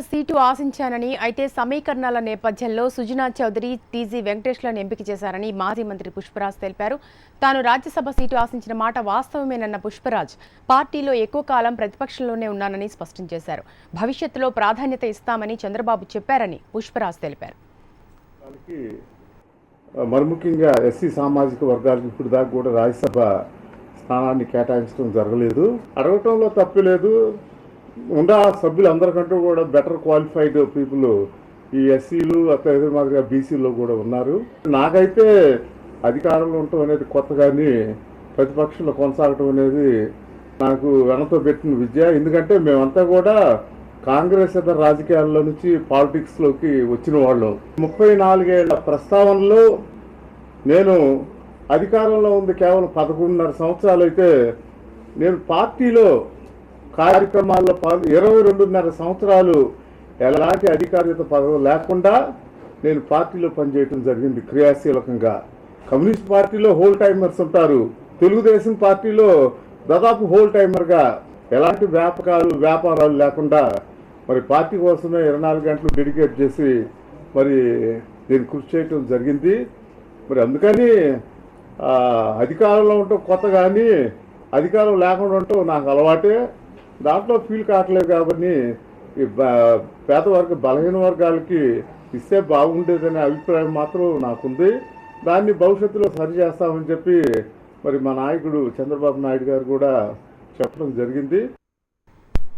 Seat ఆశించానని, అయితే సమీకరణాల నేపథ్యంలో సుజనా చౌదరి, టీజీ వెంకటేష్లను ఎంపిక చేశారని మాజీ మంత్రి పుష్పరాజ్ తెలిపారు. తాను రాజ్యసభ సీటు ఆశించిన మాట వాస్తవమేనన్న పుష్పరాజ్ పార్టీలో ఎక్కువ కాలం ప్రతిపక్షంలోనే ఉన్నానని స్పష్టం చేశారు. భవిష్యత్తులో ప్రాధాన్యత ఇస్తామని చంద్రబాబు చెప్పారని పుష్పరాజ్ తెలిపారు. మరి ముఖ్యంగా ఎస్సీ సామాజిక వర్గాలకు ఇప్పుడు దాకా కూడా రాజ్యసభ స్థానాన్ని కేటాయించడం జరగలేదు. అడగటంలో తప్పులేదు. ఉన్న సభ్యులందరికంటూ కూడా బెటర్ క్వాలిఫైడ్ పీపుల్ ఈ ఎస్సీలు అదే మాదిరిగా బీసీలో కూడా ఉన్నారు. నాకైతే అధికారంలో ఉండటం అనేది కొత్త, కానీ ప్రతిపక్షంలో కొనసాగటం అనేది నాకు వెనతో పెట్టిన విద్య. ఎందుకంటే మేమంతా కూడా కాంగ్రెస్ ఇతర రాజకీయాల్లో నుంచి పాలిటిక్స్లోకి వచ్చిన వాళ్ళం. 34 ఏళ్ల ప్రస్తావనలో నేను అధికారంలో ఉంది కేవలం 11.5 సంవత్సరాలు అయితే, నేను పార్టీలో కార్యక్రమాల్లో 22.5 సంవత్సరాలు ఎలాంటి అధికారిత పదవి లేకుండా నేను పార్టీలో పనిచేయడం జరిగింది క్రియాశీలకంగా. కమ్యూనిస్ట్ పార్టీలో హోల్ టైమర్స్ ఉంటారు, తెలుగుదేశం పార్టీలో దాదాపు హోల్ టైమర్గా ఎలాంటి వ్యాపారాలు లేకుండా మరి పార్టీ కోసమే 24 గంటలు డెడికేట్ చేసి మరి నేను కృషి చేయటం జరిగింది. మరి అందుకని అధికారంలో ఉండటం కొత్త, కానీ అధికారం లేకుండా ఉండటం నాకు అలవాటే. దాంట్లో ఫీల్ కావట్లేదు. కాబట్టి ఈ బలహీన వర్గాలకి ఇస్తే బాగుండేదనే అభిప్రాయం మాత్రం నాకుంది. దాన్ని భవిష్యత్తులో సరిచేస్తామని చెప్పి మరి మా నాయకుడు చంద్రబాబు నాయుడు గారు కూడా చెప్పడం జరిగింది.